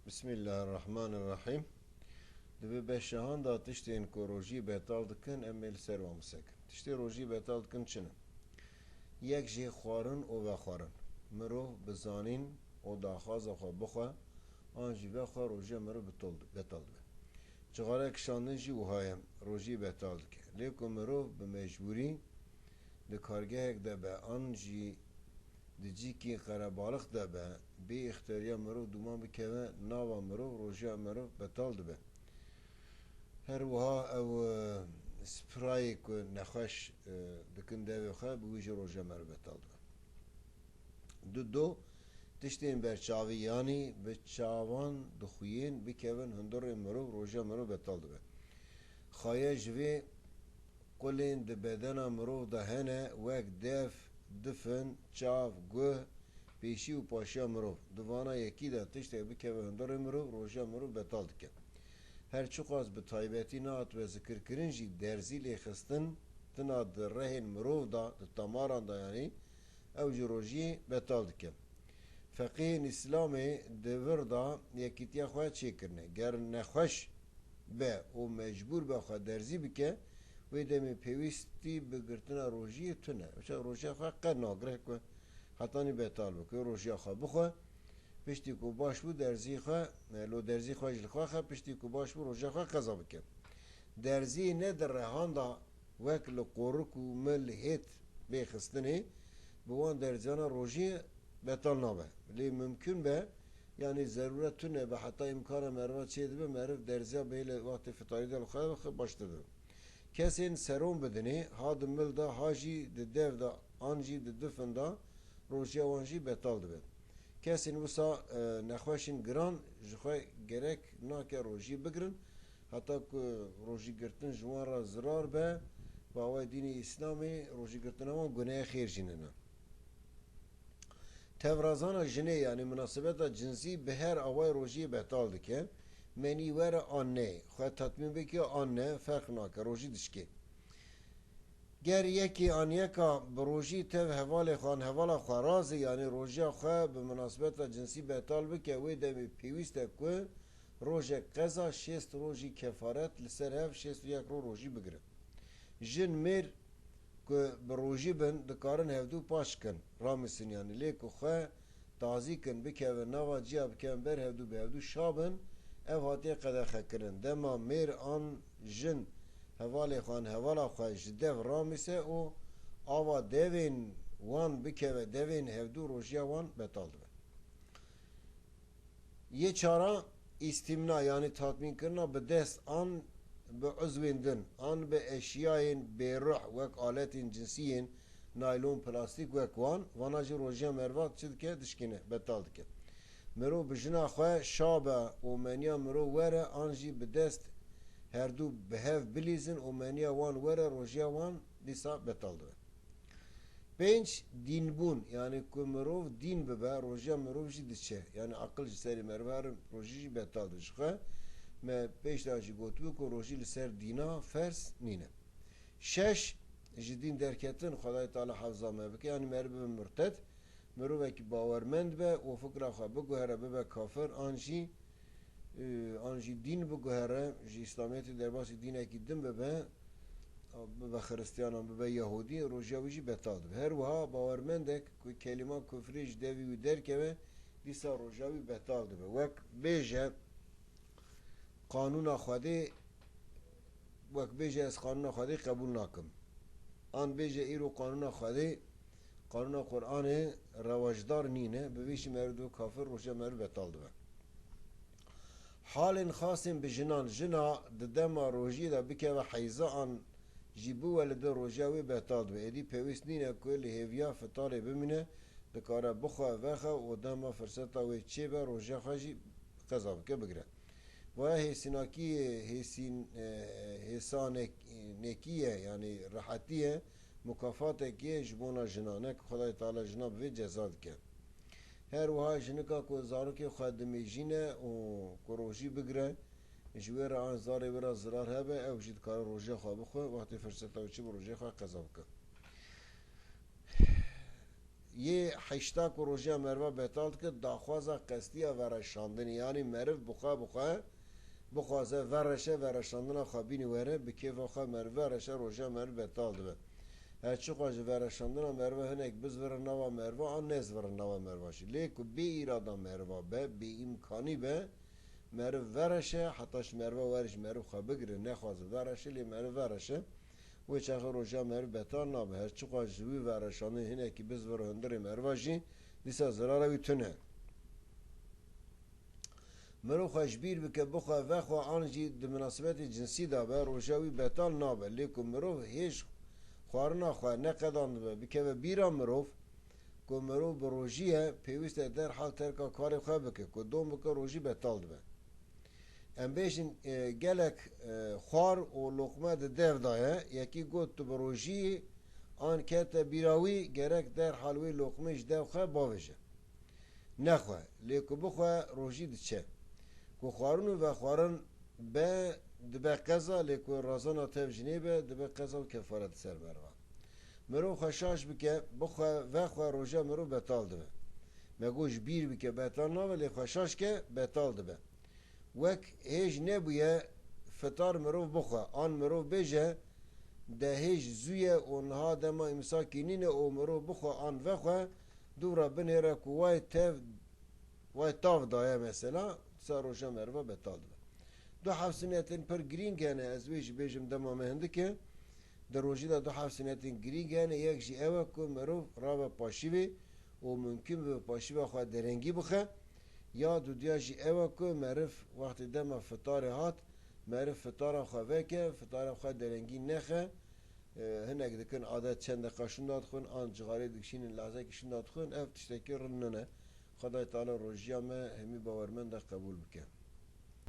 Bismillahirrahmanirrahim. Dibe beşahan da tiştên ku rojî betal dikin em ê li ser wan bisekin. Tiştê rojî betal dikin çi ne? Yek jê xwarin û vexwarin. Mirov bi zanîn û daxwaza xwe bixwe, an jî vexwe rojiya mirov betal dibe. Cixarek şandin jî wiha ye, rojî betal dike. Lê ku mirov bi mecbûrî di kargehek de be an jî di cîkê qerebalix de be bê ixtiyariya mirov duman bikeve, nava mirov rojiya mirov betal dibe. Her wiha ew sprayê ku nexweş dikin devê xwe bi wî jî rojiya mirov betal dibe. Du tiştên berçavî yanî bi çavan dixuyên bikevin hundirê mirov rojiya mirov betal dibe. Xaye ji vê qulên di bedena mirov de hene wek dev, difin, çav, guh, pêşî û paşiya mirov. Di vana yekî de tiştek bikeve hundirê mirov rojiya mirov betal dike. Her çi qas bi taybetî nehatibе zikirkirin jî derzî lêxistin tina di rehên mirov da, di tamaran da yanî ew jî rojiyê betal dike. Feqihên İslamê di vir da yekîtiya xwe çêkirine. Ger nexweş be û mecbûr be xwe derzî bike, wê demê pêwîstî bi girtina rojiyê tune. Rojiya xwe qet nagire ku hetanî betal bike. Rojiya xwe bixwe, piştî ku baş bû derzî xwe, lo derzî xwe ji li xwe xe, piştî ku baş bû rojiya xwe qeza bike. Derzî ne di rehan da wek li qoruk û mil hêt bêxistinê, bi wan derziyana rojiyê betal nabe. Lê mümkün be, yani zerûret tune be heta imkana meriva çê dibe, meriv derziya bê li wextê fitarî de li xwe bixe baş dibe. Kesên serom bidinê, ha di mil da, ha jî di dev da, an jî di difin da rojiya wan jî betal dibe. Kesên wisa nexweşên giran ji xwe gerek nake rojî bigirin, heta ku rojî girtin ji wan re zirar be, bawê dînê İslamê rojî girtina wan gunehê xêr jî nene. Tevrazana jinê yani münasebeta cinsî bi her awayê rojiyê betal dike. Menî were an neyê. Xwe tetmîn bike an ne ferq nake. Rojî dişkê. Ger yekî an yeka bi rojî tev hevalê xwe an hevala xwe razê yani rojiya xwe bi münasebeta cinsî betal bike, wê demê pêwîst e ku rojek qeza şêst rojî kefaret li ser hev şêst û yek rojî bigire. Jin mêr ku bi rojî bin dikarin hevdû paş kin ramîsin yani lê ku xwe tazî kin bikevin nava ciya bikevin ber hevdû bi hevdû şabin ev hatiye qedexekirin. Dema mêr an jin hevalê xwe an hevala xwe ji dev ramîse û ava devên wan bikeve devên hevdû rojiya wan betal dibe. Yê çara îstimna yani tatmînkirina bi dest an bi uzvên din, an bi eşyayên bêruh wek aletên cinsîyên naylon, plastik wek wan, vana jî rojiya merva çi dike dişkîne, betal dike. Mirov bi jina xwe şabe û meniya mirov were an jî bi dest herdû bi hev bilîzin û meniya wan were rojiya wan dîsa betal dibe. Pênc dînbûn yani ku mirov dîn bibe rojiya mirov jî diçe. Yani aqil ji serê merve rojî jî betal dibe. Ji xwe me pêş de jî gotibû ku rojî li ser dîna fers nîne. Şeş ji dîn derketin Xwedayê Teala hefza me bike yani meriv bibe murted, mirovekî bawermend be û fikra xwe biguhere bibe kafir an jî dîn biguhere ji İslamiyetê derbasî dînekî din bibe Hristiyanan bibe Yahudî rojiya wî jî betal dibe. Her wiha bawermendek ku kelîma kufrî ji devî wî derkeve dîsa rojiya wî betal dibe. Wek bêje qanûna Xwedê wek bêje ez qanûna Xwedê qebûl nakim. An bêje îro qanûna Xwedê qanûna Qur'anê rewajdar nîne bi vî jî meriv kafir rojiya meriv betal dibe. Halên xasên bi jinan jina di dema rojiyê de bikeve heyza an jî biwelide rojiya wê betal dibe. Êdî pêwîst nîne ku li hêviya fitarê bimîne dikare bixwe vexe û dema firseta wê çêbe rojiya xwe jî qeza bike bigire. Vaya hêsînakiyê hêsanekîye yani rahetîye mukafatekî ji bona jinan ne ku Xwedayê Teala jina bi vê ceza dike. Her wiha jinika ku zarokê xwe dimêjîne û ku rojî bigire ji wê re an zarê wê re zirar hebe ew jî dikare rojiya xwe bixwe wextê firseta wê çi bi rojiyê xwe qeza bike. یه حشتا که روژیا مروا بتالد که داخوازا قصدیه ورشاندنی یعنی مرف بخوازه ورشاندن خوابینی وره بکیف خواه مرف ورشه روژیا مرف بتالد به هرچی خواهش ورشاندن مروا هنک بز ور نوا مروا آن نز ور نوا مرواشی لیکو بی ایرادا مروا به بی امکانی به مرو ورشه حتاش مروا ورش مرو خواه بگره نخوازه ورشه لی مرو ورشه و چه روزا مرو بتال نابه هرچی خواهش وی ورشانه هنه که بز ور هندر مرواشی دیسا زراره وی تونه مرو خوش بیر بکه بخواه وخواه آنجی دمناسبت جنسی دابه روزا وی بتال نابه لیکو مرو هیچ خوارنا خواه نقدان به بکه و بیرا مروف که مرو بروژیه پیوست در حال ترکا کار خواه بکه که دوم بکه روژی بتال دبه ام بیشن گلک خوار و لقمه ده دو دایه یکی گوت تو بروژی آن کت بیراوی گرک در حالوی لقمهش دو خواه باوشه نخواه لیکو بخواه روژی ده چه که خوارن و خوارن به دبه قضا لیکو رازانا تف جنیبه دبه قضا و کفارت سر بروا مرو خشاش بکه بخواه و خواه روژا مرو بتال دبه مگوش بیر بکه بتال نابه لی خشاش که بتال دبه وک هیچ نبویه فتار مروف بخواه آن مروف بجه ده هیچ زویه اونها دما امساکینین او مروف بخواه آن وخواه دورا بنیره که وای تاف دایه مثلا ساروشا مروف بتال دبه دو حفظنیتین پر گرینگ هنه از ویش بیجم دما مهنده که در روژی دا دو حفظنیتین گرینگ هنه یک جی اوه که مروف را پاشیوی و ممکن به پاشیوی خواه درنگی بخواه یا دو دیاجی اوه که معرف وقتی دم فطار هات معرف فطار خواه که فطار خواه درنگی نخه هنگ دکن عادت چند قاشون داد خون آن جغاری دکشین لحظه کشون داد خون اف تشتکی رننه خدای تعالی روژیا همه همی باورمند قبول بکن